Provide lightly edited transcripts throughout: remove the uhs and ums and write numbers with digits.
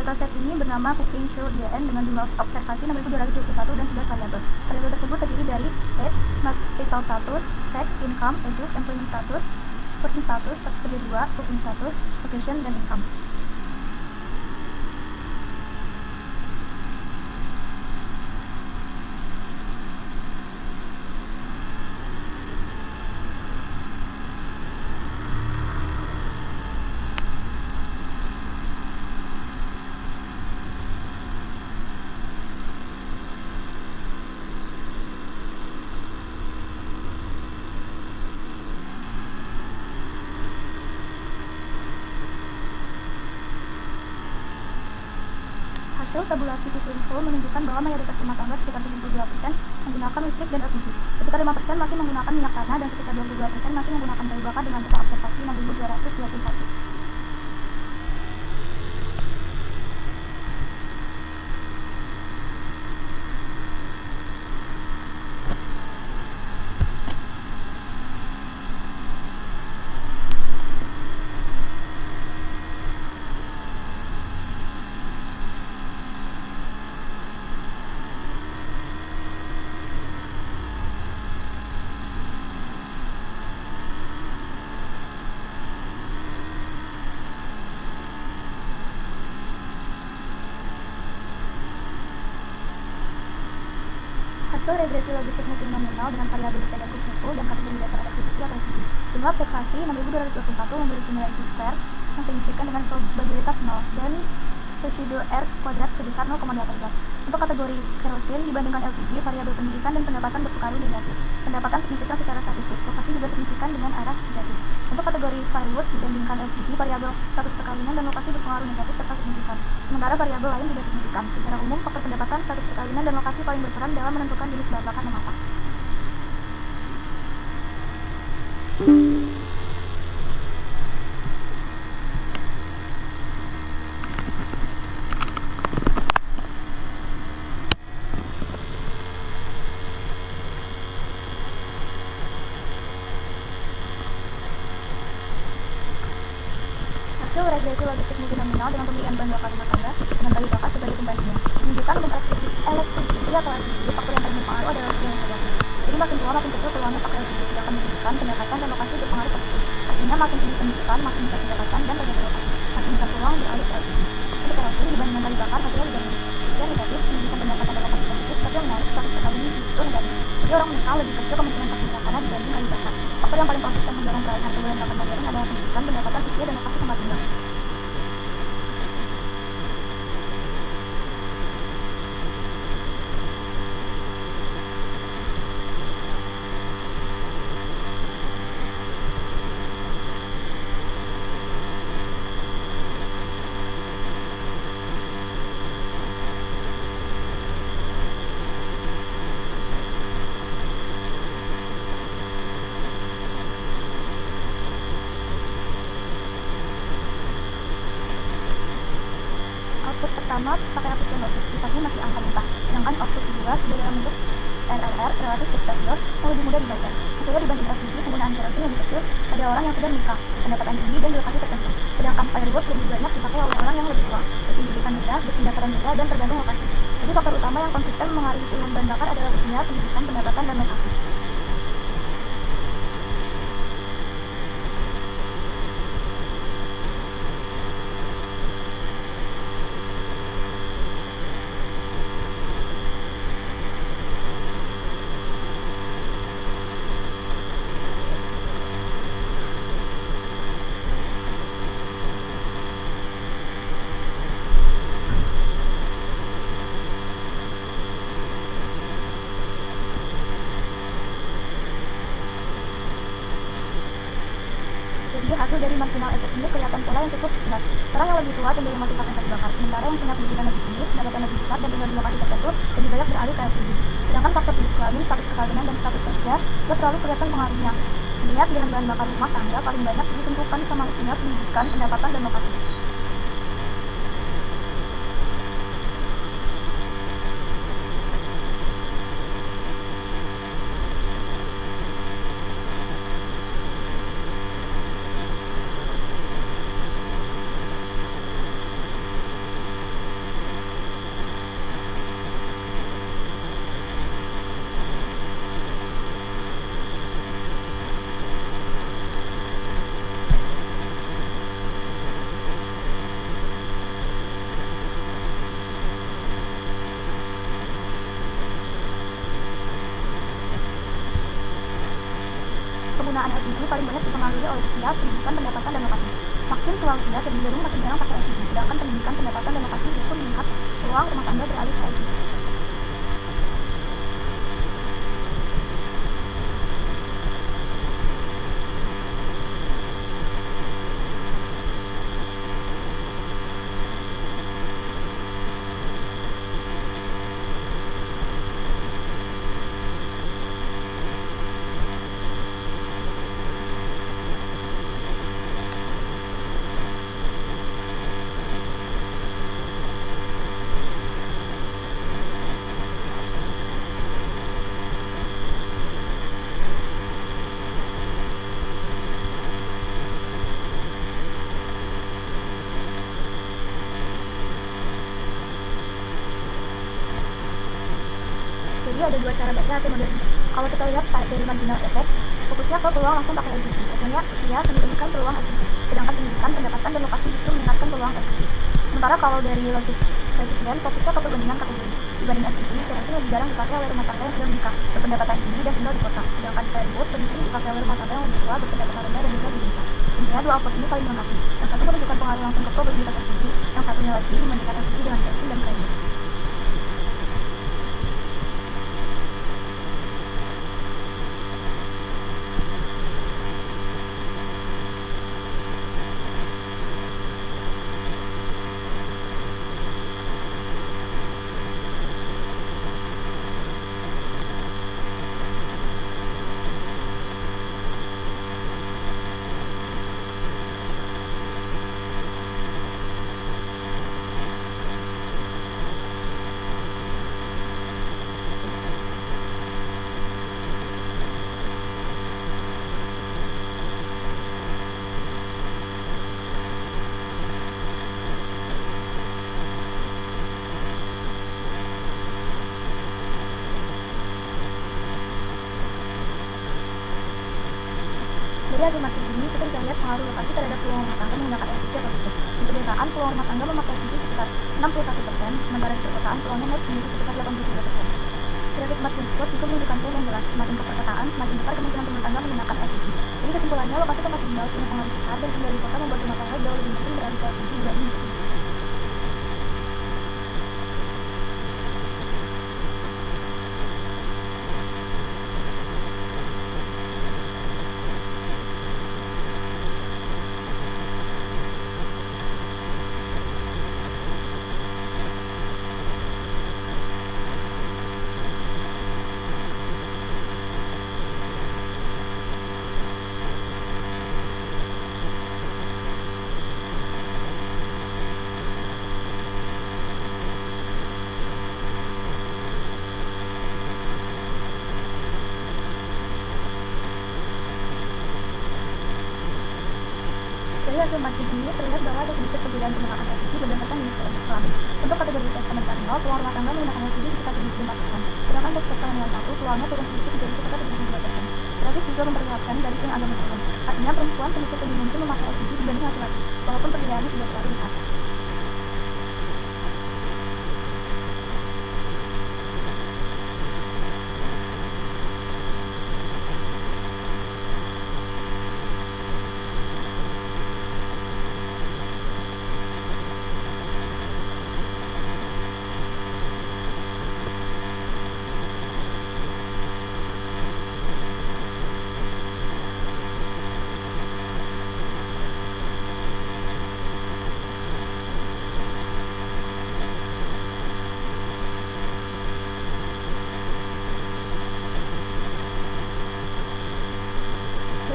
dataset ini bernama Cooking Show DN dengan jumlah observasi 6.221 dan 11 variabel. Variabel tersebut terdiri dari age, marital status, sex, income, age, employment status, working status, status kerja 2, cooking status, location, dan income. Hasil tabulasi Info menunjukkan bahwa mayoritas rumah tangga sekitar 72% menggunakan listrik dan LPG, sekitar 5% masih menggunakan minyak tanah, dan sekitar 22% masih menggunakan kayu bakar dengan data observasi 6.221. Hasil regresi logistik multinominal dengan variabel data Info dan kategori dasar electricity atau LPG. Jumlah observasi 6.221 memiliki nilai X-square yang signifikan dengan probabilitas 0 dan residu R kuadrat sebesar 0,8. Untuk kategori kerosin dibandingkan LPG, variabel pendidikan dan pendapatan berpengaruh negatif. Pendapatan signifikan secara statistik, lokasi juga signifikan dengan arah negatif. Untuk kategori firewood dibandingkan LPG, variabel status perkawinan dan lokasi berpengaruh negatif serta signifikan. Sementara variabel lain tidak signifikan. Secara umum, faktor pendapatan, status perkawinan, dan lokasi paling berperan dalam menentukan jenis bahan bakar memasak. Hasil regresi logistik multinominal dengan pemilihan bahan bakar rumah tangga dengan kayu bakar sebagai pembandingnya menunjukkan untuk electricity atau LPG, faktor yang paling berpengaruh adalah yang negatif. Jadi makin tua makin kecil peluangnya pakai LPG, sedangkan pendidikan, pendapatan, dan lokasi berpengaruh positif. Artinya makin tinggi pendidikan, makin besar pendapatan dan banyaknya lokasi, makin besar peluang beralih ke LPG. Untuk kerosin dibandingkan kayu bakar hasilnya lebih negatif. Jika negatif, pendidikan, pendapatan, dan lokasi positif, tapi yang menarik status perkawinan justru negatif. Jadi orang menikah lebih kecil kemungkinan pasti tanah dibanding kayu bakar. Faktor yang paling konsisten mendorong peralihan ke bulan bakar modern adalah pendidikan, pendapatan, usia, dan lokasi tempat tinggal. Output pertama pakai efisien logik, sifatnya masih angka mentah, sedangkan output kedua sudah dalam bentuk RRR relatif substansial yang lebih mudah dibaca. Hasilnya dibanding LPG, penggunaan kerosin lebih kecil pada orang yang sudah menikah, pendapatan tinggi, dan di lokasi tertentu. Sedangkan firewood lebih banyak dipakai oleh orang yang lebih tua, berpendidikan rendah, berpendapatan rendah, dan tergantung lokasi. Jadi faktor utama yang konsisten mengaruhi pilihan bahan bakar adalah usia, pendidikan, pendapatan, dan lokasi. Jadi hasil dari marginal effect ini kelihatan pola yang cukup jelas. Orang yang lebih tua cenderung masih pakai kayu bakar, sementara yang punya pendidikan lebih tinggi, pendapatan lebih besar, dan tinggal di lokasi tertentu lebih banyak beralih ke LPG. Sedangkan faktor jenis kelamin, status perkawinan, dan status kerja tidak terlalu kelihatan pengaruhnya. Intinya pilihan bahan bakar rumah tangga paling banyak ditentukan sama usia, pendidikan, pendapatan, dan lokasi. oleh usia, pendidikan, pendapatan, dan lokasi. Makin tua usia, cenderung makin jarang pakai LPG, sedangkan pendidikan, pendapatan, dan lokasi justru melihat peluang rumah tangga beralih ke LPG. Jadi ada dua cara baca hasil model ini. Kalau kita lihat dari marginal effect, fokusnya ke peluang langsung pakai LPG. Biasanya usia menunjukkan peluang LPG, sedangkan pendidikan, pendapatan, dan lokasi justru meningkatkan peluang LPG. Sementara kalau dari logik presiden, fokusnya ke perbandingan kategori. Dibanding LPG, CRC lebih jarang dipakai oleh rumah tangga yang sudah menikah, berpendapatan tinggi, dan tinggal di kota. Sedangkan Fairwood lebih sering dipakai oleh rumah tangga yang lebih tua, berpendapatan rendah, dan tinggal di desa. Intinya dua output ini saling melengkapi. Yang satu menunjukkan pengaruh langsung ke probabilitas LPG, yang satunya lagi membandingkan LPG dengan CRC dan Fairwood. Dari hasil matriks ini, kita bisa lihat pengaruh lokasi terhadap peluang rumah tangga menggunakan LPG atau listrik. Di pedesaan, peluang rumah tangga memakai LPG sekitar 61%, sementara di perkotaan peluangnya naik menjadi sekitar 83%. Grafik Martin Scott juga menunjukkan tren yang jelas, semakin ke perkotaan, semakin besar kemungkinan rumah tangga menggunakan LPG. Jadi kesimpulannya, lokasi tempat tinggal punya pengaruh besar dan tinggal di kota membuat rumah tangga jauh lebih mungkin beralih ke LPG dibanding di listrik. Dari hasil matriks ini terlihat bahwa ada sedikit perbedaan penggunaan LPG berdasarkan jenis kebutuhan. Untuk kategori tes komentar 0, peluang rumah tangga menggunakan LPG sekitar 74%, sedangkan untuk tes komentar 1, peluangnya turun sedikit menjadi sekitar 72%. Grafik juga memperlihatkan garis yang agak menurun. Artinya perempuan sedikit lebih mungkin memakai LPG dibanding laki-laki, walaupun perbedaannya tidak terlalu besar.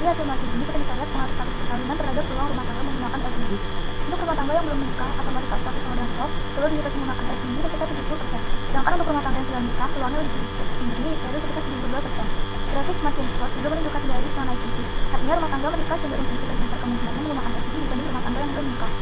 Dari hasil matriks ini kita bisa lihat pengaruh status perkawinan terhadap peluang rumah tangga menggunakan LPG. Untuk rumah tangga yang belum menikah atau masih status modern perlu dihitung menggunakan LPG sekitar 70%. Sedangkan untuk rumah tangga yang sudah menikah, peluangnya lebih sedikit, tinggi, yaitu sekitar 72%. Grafik Martin Scott juga menunjukkan garis yang naik tipis. Artinya rumah tangga menikah cenderung sedikit lebih besar kemungkinannya menggunakan LPG dibanding rumah tangga yang belum menikah.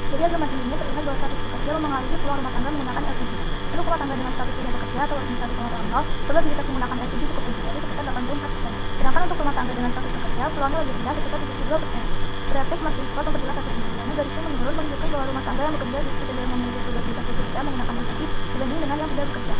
Dari hasil matriks ini terlihat bahwa status bekerja mempengaruhi peluang rumah tangga menggunakan LPG. Untuk rumah tangga dengan status tidak bekerja atau working status nomor 0, perlu dihitung menggunakan LPG cukup tinggi, yaitu sekitar 84%. Sedangkan untuk rumah tangga dengan status pekerja, peluangnya lebih rendah sekitar 72%. Berarti semakin cepat memperjelas status ini, garisnya menurun menunjukkan bahwa rumah tangga yang bekerja justru cenderung memiliki probabilitas bekerja menggunakan LPG dibanding dengan yang tidak bekerja.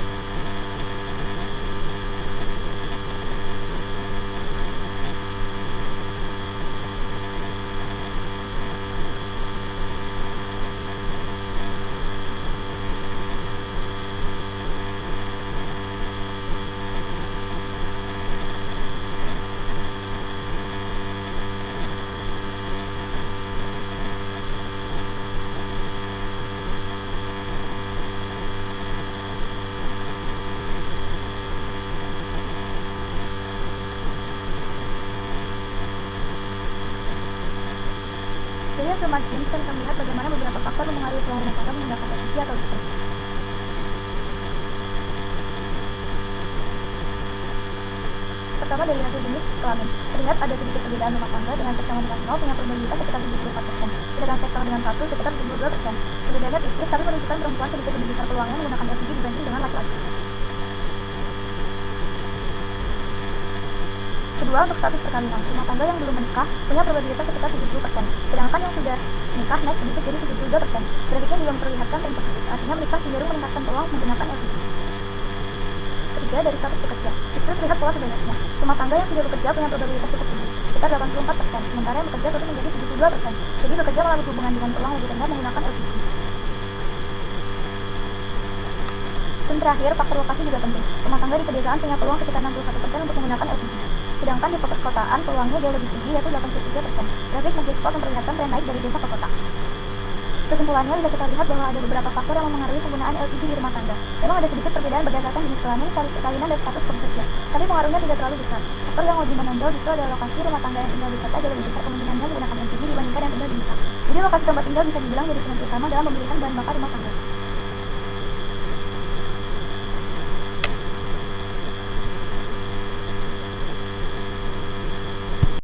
Dari hasil margin, kita bisa melihat bagaimana beberapa faktor mempengaruhi peluang rumah tangga menggunakan LPG atau listrik. Pertama, dari hasil jenis kelamin. Terlihat ada sedikit perbedaan rumah tangga dengan seks sama dengan 0 punya probabilitas sekitar 74%, sedangkan seks sama dengan 1 sekitar 72%. Perbedaannya tipis, tapi menunjukkan perempuan sedikit lebih besar peluangnya menggunakan LPG dibanding dengan laki-laki. Kedua, untuk status perkawinan, rumah tangga yang belum menikah punya probabilitas sekitar 70%, sedangkan yang sudah menikah naik sedikit jadi 72%. Grafiknya juga memperlihatkan tren positif, artinya menikah cenderung meningkatkan peluang menggunakan LPG. Ketiga, dari status bekerja, itu terlihat pola sebaliknya. Rumah tangga yang tidak bekerja punya probabilitas cukup tinggi, sekitar 84%, sementara yang bekerja turun menjadi 72%. Jadi bekerja malah berhubungan dengan peluang lebih rendah menggunakan LPG. Dan terakhir, faktor lokasi juga penting. Rumah tangga di pedesaan punya peluang sekitar 61% untuk menggunakan LPG. Sedangkan di perkotaan peluangnya jauh lebih tinggi, yaitu 83%. Grafik Monkey Spot memperlihatkan tren naik dari desa ke kota. Kesimpulannya, bisa kita lihat bahwa ada beberapa faktor yang mempengaruhi penggunaan LPG di rumah tangga. Memang ada sedikit perbedaan berdasarkan jenis kelamin, status perkawinan, dan status pekerja, tapi pengaruhnya tidak terlalu besar. Faktor yang lebih menonjol justru adalah lokasi. Rumah tangga yang tinggal di kota jauh lebih besar kemungkinannya menggunakan LPG dibandingkan yang tinggal di desa. Jadi lokasi tempat tinggal bisa dibilang jadi penentu utama dalam pemilihan bahan bakar rumah tangga.